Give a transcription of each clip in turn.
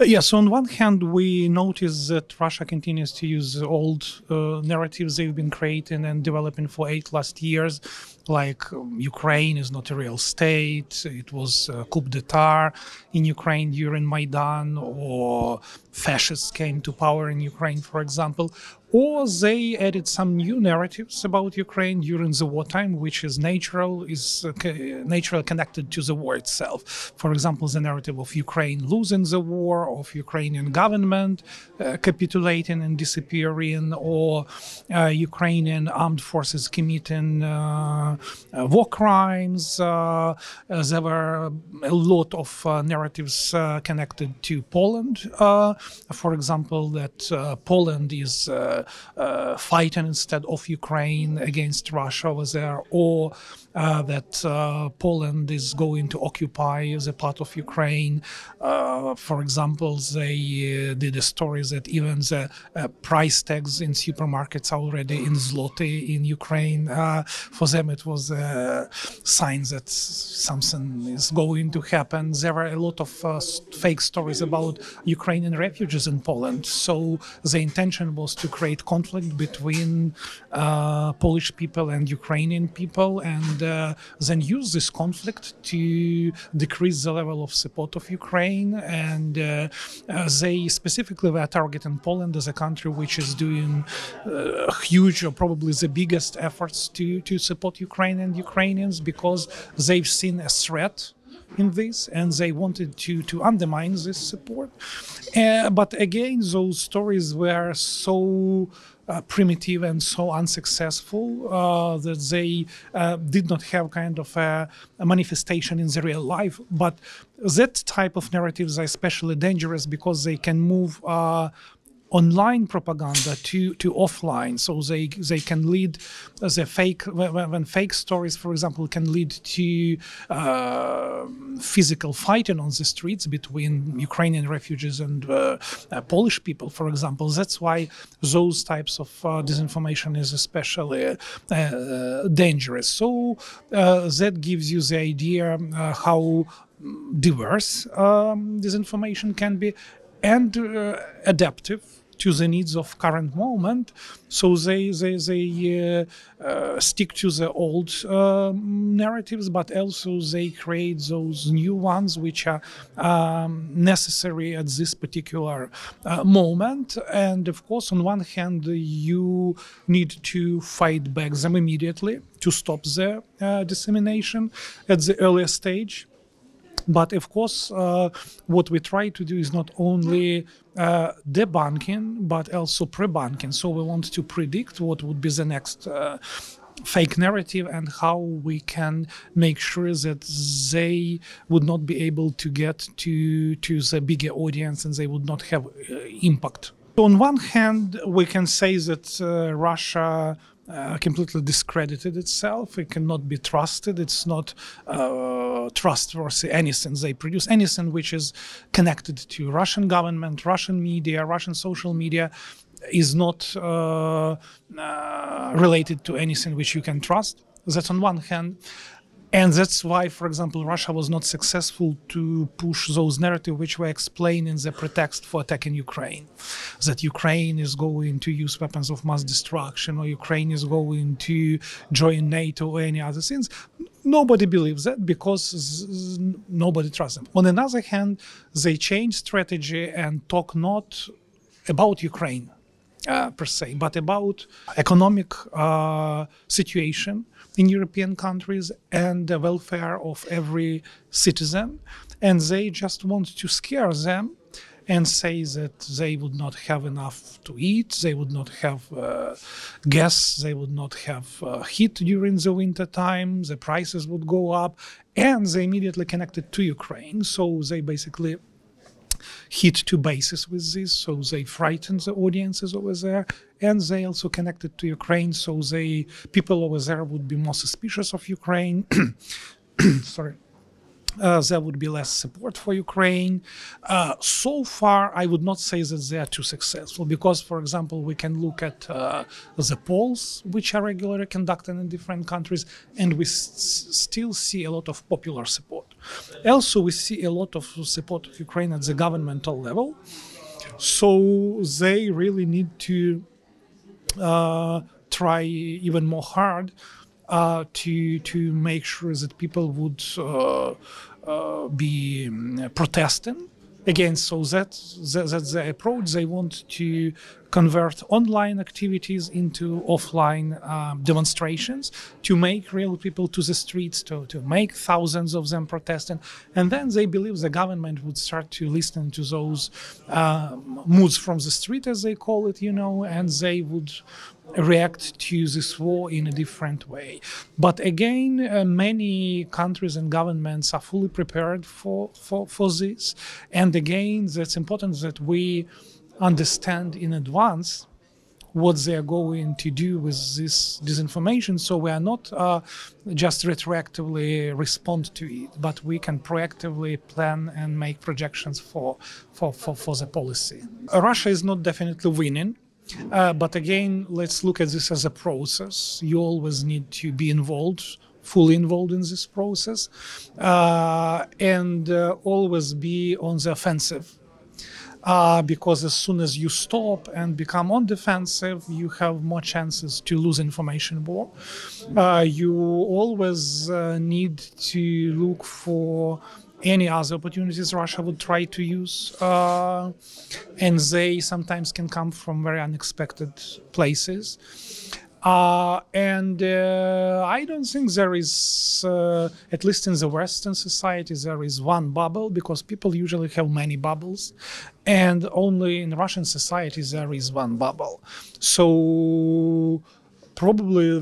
Yes, on one hand, we notice that Russia continues to use old narratives they've been creating and developing for 8 last years, like Ukraine is not a real state, it was a coup d'etat in Ukraine during Maidan, or fascists came to power in Ukraine, for example. Or they added some new narratives about Ukraine during the wartime, which is naturally connected to the war itself. For example, the narrative of Ukraine losing the war, of Ukrainian government capitulating and disappearing, or Ukrainian armed forces committing war crimes. There were a lot of narratives connected to Poland. For example, that Poland is fighting instead of Ukraine against Russia over there, or that Poland is going to occupy the part of Ukraine. For example, they did a story that even the price tags in supermarkets are already in zloty in Ukraine. For them, it was a sign that something is going to happen. There were a lot of fake stories about Ukrainian refugees in Poland. So the intention was to create conflict between Polish people and Ukrainian people, and then use this conflict to decrease the level of support of Ukraine. And they specifically were targeting Poland as a country which is doing huge, or probably the biggest efforts to support Ukraine and Ukrainians, because they've seen a threat in this, and they wanted to undermine this support. But again, those stories were so primitive and so unsuccessful that they did not have kind of a manifestation in the real life. But that type of narratives are especially dangerous because they can move online propaganda to offline, so they can lead the fake, when fake stories, for example, can lead to physical fighting on the streets between Ukrainian refugees and Polish people, for example. That's why those types of disinformation is especially dangerous. So that gives you the idea how diverse disinformation can be, and adaptive to the needs of current moment. So they stick to the old narratives, but also they create those new ones which are necessary at this particular moment. And of course, on one hand, you need to fight back them immediately to stop the dissemination at the earlier stage. But of course, what we try to do is not only debunking, but also pre-bunking. So we want to predict what would be the next fake narrative and how we can make sure that they would not be able to get to the bigger audience and they would not have impact. On one hand, we can say that Russia completely discredited itself. It cannot be trusted. It's not trustworthy, anything they produce, anything which is connected to Russian government, Russian media, Russian social media, is not related to anything which you can trust. That's on one hand. And that's why, for example, Russia was not successful to push those narratives which were explained in the pretext for attacking Ukraine. That Ukraine is going to use weapons of mass destruction, or Ukraine is going to join NATO, or any other things. Nobody believes that because nobody trusts them. On the other hand, they change strategy and talk not about Ukraine per se, but about economic situation in European countries and the welfare of every citizen. And they just want to scare them and say that they would not have enough to eat, they would not have gas, they would not have heat during the winter time, the prices would go up, and they immediately connected to Ukraine. So they basically hit two bases with this, so they frighten the audiences over there, and they also connected to Ukraine, so people over there would be more suspicious of Ukraine. Sorry. there would be less support for Ukraine. So far, I would not say that they are too successful because, for example, we can look at the polls which are regularly conducted in different countries, and we still see a lot of popular support. Also, we see a lot of support of Ukraine at the governmental level. So they really need to try even more hard to make sure that people would be protesting against. So that's the approach. They want to convert online activities into offline demonstrations, to make real people to the streets, to make thousands of them protesting. And then they believe the government would start to listen to those moods from the street, as they call it, and they would react to this war in a different way. But again, many countries and governments are fully prepared for this. And again, that's important that we understand in advance what they are going to do with this disinformation, so we are not just retroactively respond to it, but we can proactively plan and make projections for the policy. Russia is not definitely winning. But again, let's look at this as a process. You always need to be involved, fully involved in this process, and always be on the offensive. Because as soon as you stop and become on defensive, you have more chances to lose information war. You always need to look for any other opportunities Russia would try to use, and they sometimes can come from very unexpected places. And I don't think there is, at least in the Western society, there is one bubble, because people usually have many bubbles, and only in Russian society there is one bubble. So probably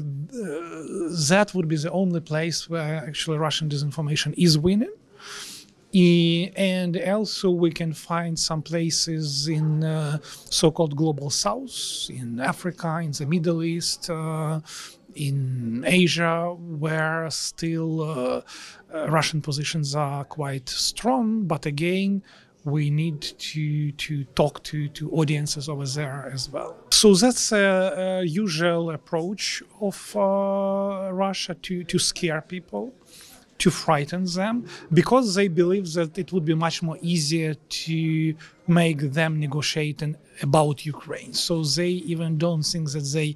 that would be the only place where actually Russian disinformation is winning. And also we can find some places in so-called global south, in Africa, in the Middle East, in Asia, where still Russian positions are quite strong. But again, we need to talk to audiences over there as well. So that's a usual approach of Russia to scare people, to frighten them, because they believe that it would be much more easier to make them negotiating about Ukraine. So they even don't think that they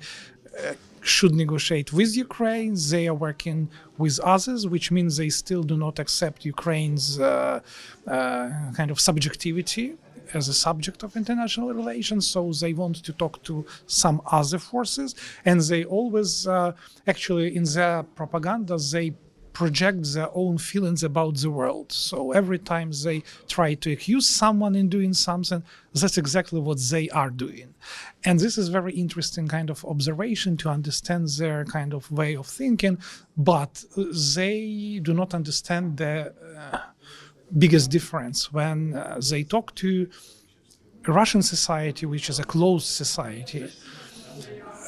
should negotiate with Ukraine. They are working with others, which means they still do not accept Ukraine's kind of subjectivity as a subject of international relations. So they want to talk to some other forces, and they always, actually in their propaganda, they project their own feelings about the world. So every time they try to accuse someone in doing something, that's exactly what they are doing. And this is very interesting kind of observation to understand their kind of way of thinking, but they do not understand the biggest difference when they talk to Russian society, which is a closed society.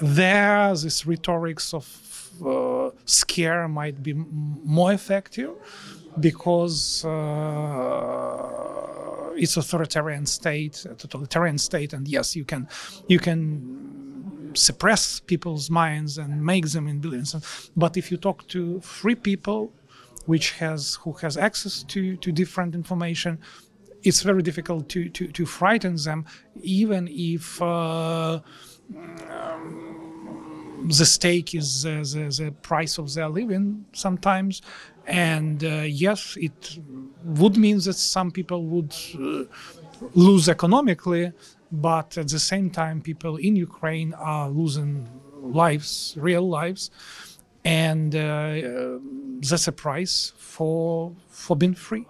There, this rhetorics of scare might be more effective, because it's authoritarian state, a totalitarian state, and yes, you can suppress people's minds and make them in billions. But if you talk to free people, who has access to different information, it's very difficult to frighten them, even if the stake is the price of their living sometimes. And yes, it would mean that some people would lose economically, but at the same time, people in Ukraine are losing lives, real lives. And that's a price for being free.